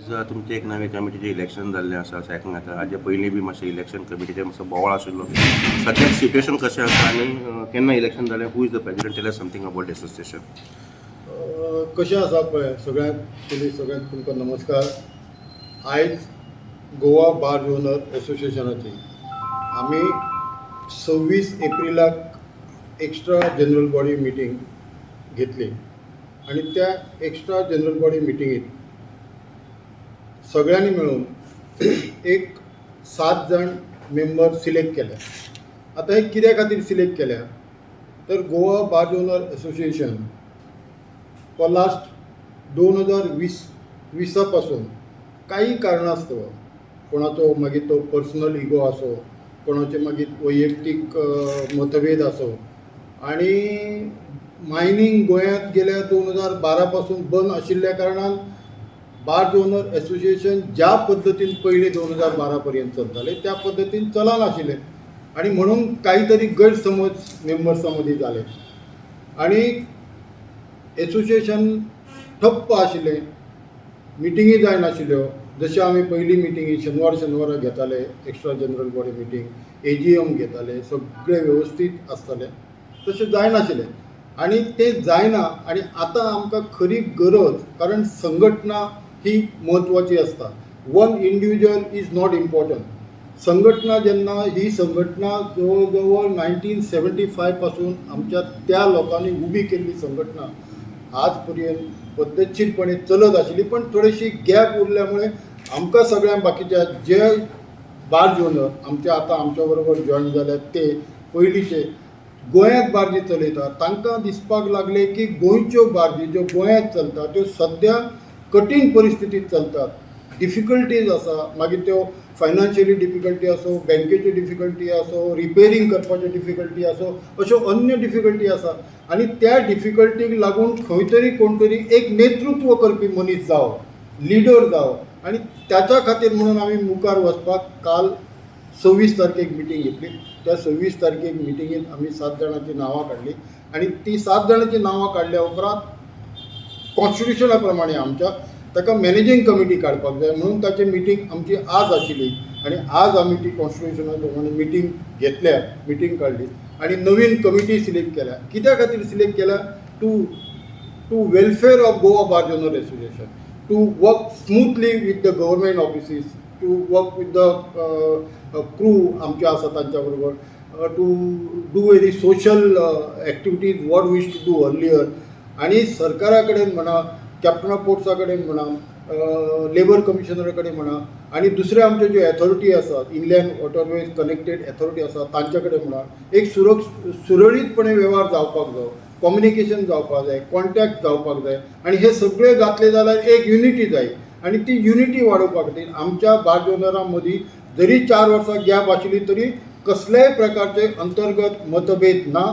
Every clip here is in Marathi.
जर तुमचे एक नवे कमिटीचे इलेक्शन जाल्लें आसा अशें आयकूंक येता. हाजे पयलीं बी मातशें इलेक्शन कमिटीचें मातसो बोवाळ आशिल्लो. सद्याक सिट्युएशन कशें आसा आनी केन्ना इलेक्शन जालें, who is the president, tell us something about association. कशें आसा पळय, सगळ्यांक तुमकां नमस्कार. आयज गोवा बार ओनर एसोसिएशनाची आमी 26 एप्रिलाक एक्स्ट्रा जनरल बॉडी मिटींग घेतली आणि त्या एक्स्ट्रा जनरल बॉडी मिटिंगेंत सगळ्यांनी मेळून एक 7 जण मेंबर सिलेक्ट केल्या. आता हे कित्या खातीर सिलेक्ट केल्या तर Goa bar owner association for last 2020 पासून काही कारणास्तव कोणाचो मागीर तो पर्सनल इगो आसो, कोणाचे मागीर वैयक्तीक मतभेद आसो आणि मायनींग गोंयांत गेल्या 2012 पासून बंद आशिल्ल्या कारणान बार ओनर एसोसिएशन ज्या पद्दतीन पयलीं 2012 पर्यंत चलताले त्या पद्दतीन चलनाशिल्लें आणि म्हणून काहीतरी गैरसमज मेंबर्सां मदीं जाले आणि एसोसिएशन ठप्प आशिल्लें. मिटिंगी जायनाशिल्ल्यो. जशें आमी पयलीं मिटिंगी शेनवारा घेताले, extra general body meeting, AGM घेताले, सगळें वेवस्थीत आसतालें, तशें जायनाशिल्लें आणि तें जायना. आणि आतां आमकां खरी गरज, कारण संघटना ही म्हत्वाची आसता. One individual is not important. संघटना जेन्ना ही संघटना जवळ 1975 पासून आमच्या त्या लोकांनी उबी केल्ली संघटना आज पर्यंत पद्धतशीरपणे चलत आशिल्ली, पण थोडीशी गॅप उरल्यामुळे आमकां सगळ्यांक बाकीच्या जे बार ओनर आमच्या बरोबर जॉईन जाल्यात ते पयलींचे गोंयांत बार्जी चलयतात, तांकां दिसपाक लागले की गोंयच्यो बार्जी ज्यो गोंयांत चलता त्यो सद्या कठीण परिस्थितीत चलतात. डिफिकल्टीज आसा, मागीर त्यो फायनान्शियली डिफिकल्टी आसो, बँकेच्यो डिफिकल्टी आसो, रिपेरींग करपाच्यो डिफिकल्टी आसो, अश्यो अन्य डिफिकल्टी आसा. आणि त्या डिफिकल्टीक लागून खंय तरी कोण तरी एक नेतृत्व करपी मनीस जावो, लिडर जावो आणि त्याच्या खातीर म्हणून आमी मुखार वचपाक काल 26 तारखेक मिटींग घेतली. त्या 26 तारखेक मिटिंगेंत आमी 7 जाणांची नांवां काडली आणि ती 7 जाणांची नांवां काडल्या उपरांत कॉन्स्टिट्युशना प्रमाणे आमच्या ताका मॅनेजींग कमिटी काडपाक जाय म्हणून ताची मिटींग आमची आज आशिल्ली आणि आज आमी ती कॉन्स्टिट्युशना प्रमाणे मिटींग काडली आणि नवीन कमिटी सिलेक्ट केल्या. कित्या खातीर सिलेक्ट केल्या? To welfare of Goa bar owner association, to work smoothly with the government offices, to work with the crew आमचे आसा तांच्या बरोबर, to do very social activities what wish to do earlier. आणि सरकारा कडेन म्हणा, कॅप्टन ऑफ पोर्ट्सा कडेन म्हणा, लेबर कमिशनरा कडेन म्हणा आणि दुसरे आमचे जे अथॉरिटी आसात, इनलँड वॉटरवेज कनेक्टेड अथॉरिटी आसा तांच्या कडेन म्हणा, एक सुरळीतपणे वेव्हार जावपाक जाय, कम्युनिकेशन जावपाक जाय, कॉन्टॅक्ट जावपाक जाय आणि हे सगळें जातलें जाल्यार एक युनिटी जाय. आणि ती युनिटी वाडोवपा खातीर आमच्या बार ओनरां मदीं जरी 4 वर्सां गॅप आशिल्ली तरी कसलेय प्रकारचे अंतर्गत मतभेद ना,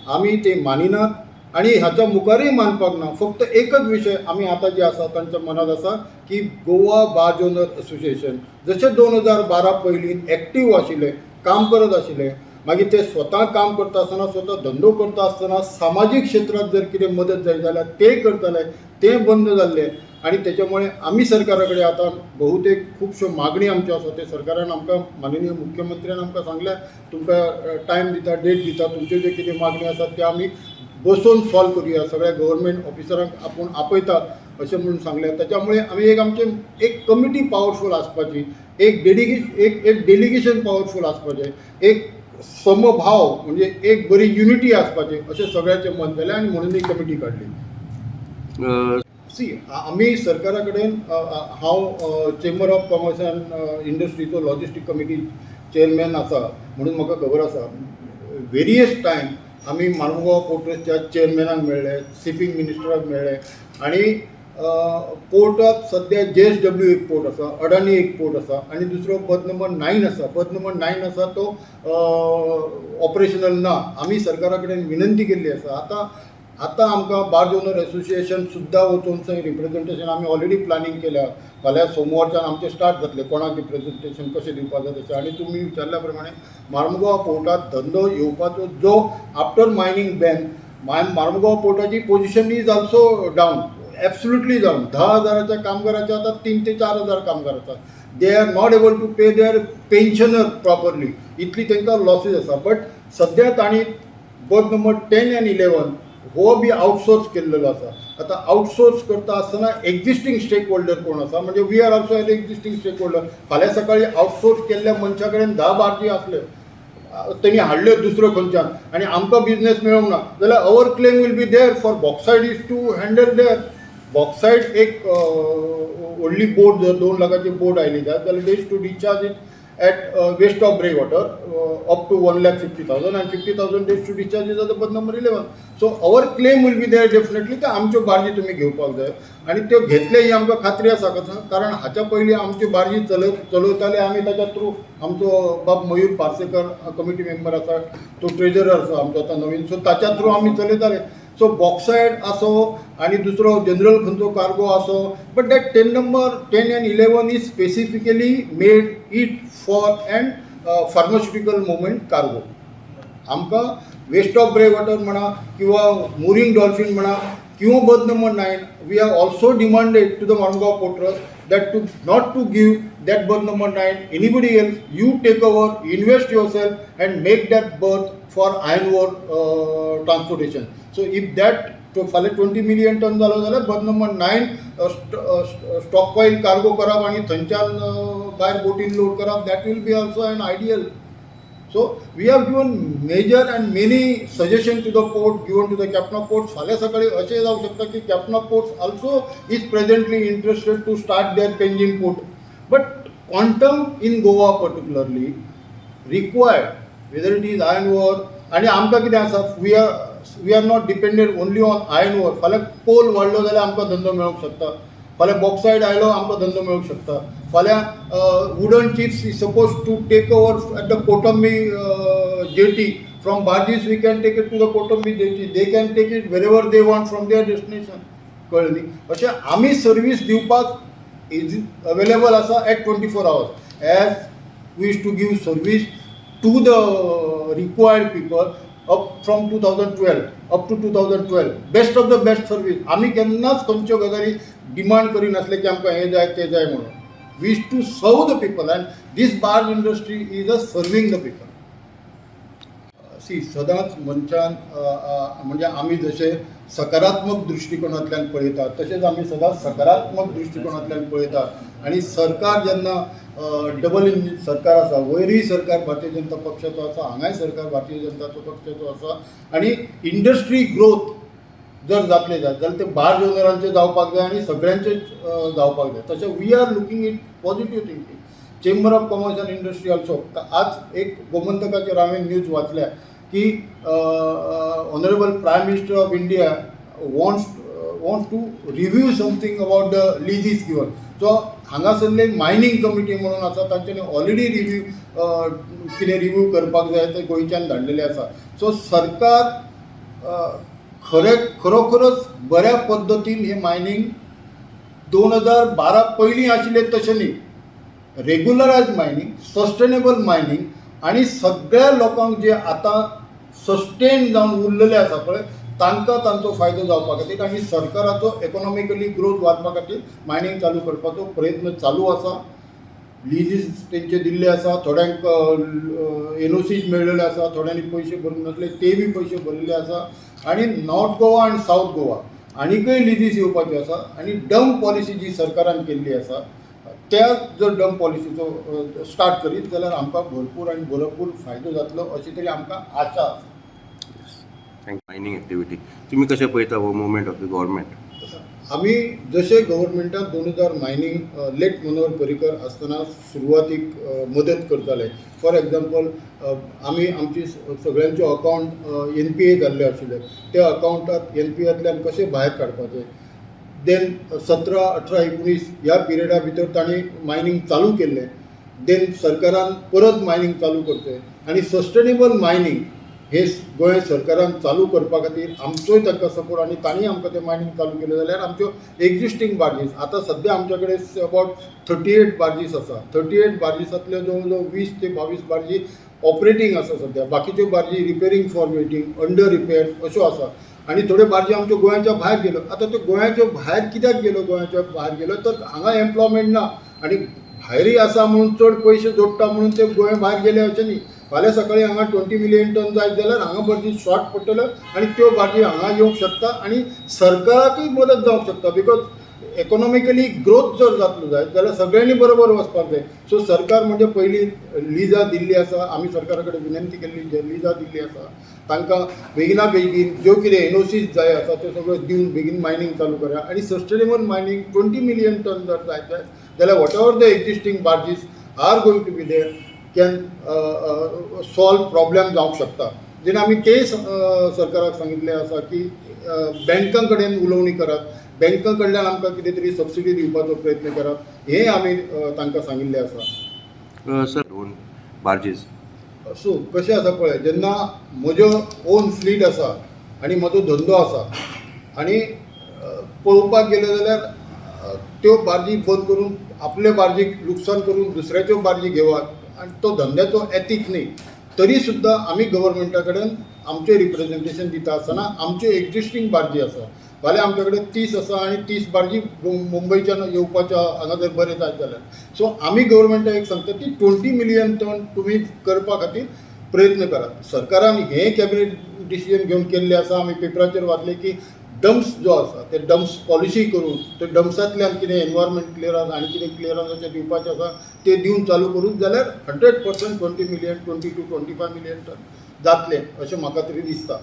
आमी ते मानिनात आणि हाच्या मुखारय मानपाक ना. फक्त एकच विशय आमी आतां जे आसा तांच्या मनात आसा की गोवा बार ओनर एसोसिएशन जशें 2012 पयलीं एक्टीव आशिल्ले, काम करत आशिल्ले, मागीर ते स्वता काम करता आसतना, स्वता धंदो करता आसतना सामाजीक क्षेत्रांत जर कितें मदत जाय जाल्यार ते करताले, तें बंद जाल्लें. आणि त्याच्यामुळे आम्ही सरकाराकडे आता बहुतेक खूपश्यो मागणी आमच्यो आसा. ते सरकारान आमकां, माननीय मुख्यमंत्र्यान आमकां सांगल्या तुमकां टायम दिता, डेट दिता, तुमच्यो जे कितें मागणी आसात त्या आमी बसून सॉल्व करुया, सगळ्या गव्हर्मेंट ऑफिसरांक आपूण आपयता अशें म्हणून सांगलें. त्याच्यामुळे आमी एक कमिटी पॉवरफूल आसपाची, एक डेलिगेशन पॉवरफूल आसपाचें, एक समभाव म्हणजे एक बरी युनिटी आसपाची अशें सगळ्याचें मत जालें आणि म्हणून ही कमिटी काडली. आमी सरकारा कडेन, हांव चेंबर ऑफ कॉमर्स अँड इंडस्ट्रीचो लॉजिस्टीक कमिटी चेअरमॅन आसा म्हणून म्हाका खबर आसा. वेरियस टायम आमी मार्मुगांव पोर्ट ट्रस्टच्या चेअरमॅनाक मेळ्ळे, शिपींग मिनिस्टराक मेळ्ळे आणि पोर्टाक सद्या JSW एक पोर्ट आसा, अडानी एक पोर्ट आसा आणि दुसरो पद नंबर 9 आसा. पद नंबर 9 आसा तो ऑपरेशनल ना. आमी सरकारा कडेन विनंती केल्ली आसा. आतां आमकां बार ओनर एसोसिएशन सुद्दां वचून थंय रिप्रेझेंटेशन आमी ऑलरेडी प्लॅनिंग केल्या. फाल्यां सोमवारच्यान आमचें स्टार्ट जातलें, कोणाक रिप्रेझेंटेशन कशें दिवपाक जाय तशें. आनी तुमी विचारल्या प्रमाणे मार्मुगांव पोर्टात धंदो येवपाचो जो आफ्टर मायनींग बॅन, मार्मुगांव पोर्टाची position is also down. Absolutely जाऊन 10,000च्या कामगाराच्या आता 3 ते 4,000 कामगार आसात. They are not able to pay their pensioner properly, इतली तांकां लॉसीस आसा. बट सद्या तांणी बर्थ नंबर 10 and 11 हो बी आउटसोर्स केल्लो आसा. आता आउटसोर्स करता आसतना एक्झिस्टींग स्टेक होल्डर कोण आसा, म्हणजे we are also an existing stake holder. फाल्यां सकाळी आउटसोर्स केल्ल्या मनशा कडेन 10 बार्जी आसल्यो, त्यांनी हाडल्यो दुसऱ्यो खंयच्यान, आनी आमकां बिझनेस मेळोंक ना, जाल्यार our claim will be there for bauxite is to handle there. Bauxite एक व्हडली बोट, जर 2 लाखाची बोट आयली जाल्यार they is to discharge it at waste of breakwater up to 1,50,000 and 50,000 days to discharge is the birth number 11. So our claim will be there definitely की आमच्यो बार्जी तुम्ही घेवपाक जाय, आणि त्यो घेतले ही आमकां खात्री आसा. कारण हाच्या पयलीं आमची बार्जी चलयताले आमी ताच्या थ्रू. आमचो बाब मयूर पार्सेकर कमिटी मेंबर आसा, तो ट्रेजरर आसा आमचो आता नवीन, सो ताच्या थ्रू आमी चलयताले. सो बॉक्सायड आसो आणि दुसरो जनरल खंयचो कार्गो आसो, but that 10 number 10 and 11 is specifically made it for and pharmaceutical movement cargo. आमकां वेस्ट ऑफ ब्रेक वॉटर म्हणा किंवा मुरींग डॉल्फिन म्हणा किंवा berth number 9, we have also demanded to the Mangaon port trust that to not to give that berth number 9 anybody else. You take over, invest yourself and make that berth for iron ore transportation. So if that to फाले 20 million ton जालो जाल्यार berth number 9 stockpile cargo करप आणि थंयच्यान भायर बोटीन लोड करप, that will be also an ideal. So we have given major and many suggestions to the port, given to the captain of ports. फाल्यां सकाळी अशें जावंक शकता की captain of ports also is presently interested to start their Penjing port. But quantum in Goa particularly required, whether it is iron ore, आणि आमकां कितें आसा, we are not dependent only on iron ore. फाल्यां कोल वाडलो जाल्यार आमकां धंदो मेळोंक शकता. फाल्यां बॉक्सायड आयलो आमकां धंदो मेळूंक शकता. फाल्यां wooden chips is suppose to take over at the Kotambi jetty from barges, we can take it to the Kotambi jetty. They can take it where ever they want from their destination. कळ्ळें न्ही. अशें आमी सर्वीस दिवपाक इज अवेलेबल आसा at 24 hours as we use to give service to the required people up from 2012 up to 2012. Best of the best service. आमी केन्नाच खंयच्यो गजाली डिमांड करिनासले की आमकां हें जाय तें जाय म्हणून. We use to serve the people and these barge industry is a serving the people. सदांच मनशान म्हणजे आमी जशे सकारात्मक दृश्टिकोनांतल्यान पळयतात तशेंच आमी सदांच सकारात्मक दृश्टिकोनांतल्यान पळयतात. आणि सरकार जेन्ना डबल इंजीन सरकार आसा, वयरय सरकार भारतीय जनता पक्षाचो आसा, हांगाय सरकार भारतीय जनता पक्षाचो आसा, आणि इंडस्ट्री ग्रोथ जर जातले जाल्यार ते बार्ज ओनरांचे जावपाक जाय आणि सगळ्यांचेच जावपाक जाय. तशें we are looking it positive thinking. Chamber of commerce and industry also. आज एक गोमंतकाचेर हांवें न्यूज वाचल्या की honourable prime minister of India wants to review something about the leases given. So हांगासरले मायनींग कमिटी म्हणून आसा, तांच्यांनी ऑलरेडी कितें रिव्यू करपाक जाय ते गोंयच्यान धाडलेले आसा. सो सरकार खरोखरच बऱ्या पद्दतीन हे मायनींग 2012 पयलीं आशिल्ले तशें न्ही, रेग्युलरायज मायनींग, सस्टेनेबल मायनींग, आणि सगळ्या लोकांक जे आतां सस्टेन जावन उरलेले आसा पळय तांकां तांचो फायदो जावपा खातीर आणि सरकाराचो इकॉनॉमिकली ग्रोथ वाडपा खातीर मायनींग चालू करपाचो प्रयत्न चालू आसा. लिजीस तेंचे दिल्ले आसा, थोड्यांक NOCs मेळिल्ले आसा, थोड्यांनी पयशे भरूंक नासले ते बी पयशे भरिल्ले आसा. आणि नॉर्थ गोवा आनी सावथ गोवा आनीकय लिजीस येवपाच्यो आसा. आणि डंप पॉलिसी जी सरकारान केल्ली आसा त्या जर डंप पॉलिसीचो स्टार्ट करीत जाल्यार आमकां भरपूर आणि भरपूर फायदो जातलो अशी तरी आमकां आशा आसा. मायनींग एक्टिविटी तुम्ही कशें पळयता हो मुवमेंट ऑफ द गव्हर्मेंट? आमी जशे गव्हर्मेंटान 2000 मायनींग लेट मनोहर पर्रीकर आसतना सुरवातीक मदत करताले. फॉर एग्जाम्पल आमी आमची सगळ्यांचे अकावंट NPA जाल्ले आशिल्ले, त्या अकावंटात NPAंतल्यान कशे भायर काडपाचे. देन 17, 18, 19 ह्या पिरियडा भितर तांणी मायनींग चालू केल्लें. देन सरकारान परत मायनींग चालू करचें आणि सस्टेनेबल मायनींग हे गोंय सरकारान चालू करपा खातीर आमचोय ताका सपोर्ट, आणि तांणी आमकां तें मायनींग चालू केलें जाल्यार आमच्यो एक्झिस्टींग बार्जीस आतां सद्या आमच्या कडेन अबावट 38 बार्जीस आसा. 38 बार्जीसांतल्यो जवळ जवळ 20 ते 22 बार्जी ऑपरेटींग आसा सद्या. बाकीच्यो बार्जी repairing for waiting, under repair अश्यो आसा. आनी थोड्यो बार्जी आमच्यो गोंयाच्या भायर गेल्यो. आतां त्यो गोंयाच्या भायर कित्याक गेल्यो गोंयाच्या भायर गेल्यो तर हांगा एम्प्लॉयमेंट ना आनी भायरूय आसा म्हणून चड पयशे जोडटा म्हणून ते गोंया भायर गेले अशें न्ही. फाल्यां सकाळीं हांगा 20 मिलियन टन जायत जाल्यार हांगा बार्जी शॉर्ट पडटल्यो आनी त्यो बार्जी हांगा येवंक शकता आनी सरकाराकूय मदत जावंक शकता. बिकॉज इकॉनॉमिकली ग्रोथ जर जातलो जायत जाल्यार सगळ्यांनी बरोबर वचपाक जाय. सो सरकार म्हणजे पयलीं लिजा दिल्ली आसा. आमी सरकारा कडेन विनंती केल्ली जे लिजा दिल्ली आसा तांकां बेगिना बेगीन ज्यो कितें एनओसीज जाय आसा त्यो सगळ्यो दिवन बेगीन मायनींग चालू करा आनी सस्टेनेबल मायनींग 20 मिलियन टन जर जायत जाल्यार what ever the existing barges are going to be there can solve problem जावंक शकता. जेन्ना आमी तेय सरकाराक सांगिल्लें आसा की बँकां कडेन उलोवणी करात, बँकां कडल्यान आमकां कितें तरी सबसिडी दिवपाचो प्रयत्न करात, हें आमी तांकां सांगिल्लें आसा. सर दोन बार्जीस सो कशें आसा पळय, जेन्ना म्हजो ओन फ्लीट आसा आनी म्हजो धंदो आसा आनी पळोवपाक गेले जाल्यार त्यो बार्जी बंद करून आपले बार्जीक लुकसाण करून दुसऱ्याच्यो बार्जी घेवप आनी तो धंद्याचो एथीक न्ही. तरी सुद्दां आमी गव्हर्मेंटा कडेन आमचें रिप्रेझेंटेशन दिता आसतना आमच्यो एक्जिस्टींग बार्जी आसा. फाल्यां आमचे कडेन 30 आसा आनी 30 बार्जी मुंबयच्यान येवपाच्या हांगा जर बरें जायत जाल्यार सो आमी गव्हर्मेंटाक एक सांगता की 20 मिलियन टन तुमी करपा खातीर प्रयत्न करात. सरकारान हें कॅबिनेट डिसिजन घेवन केल्लें आसा. आमी पेपराचेर वाचलें की डम्प्स जो आसा ते डम्प्स पॉलिसी करून ते डम्प्सांतल्यान कितें एनवायरमेंट क्लियरन्स आनी कितें क्लियरन्स अशें दिवपाचें आसा ते दिवन चालू करून जाल्यार 100% 20 मिलियन 20 to 25 मिलियन टन जातलें अशें म्हाका तरी दिसता.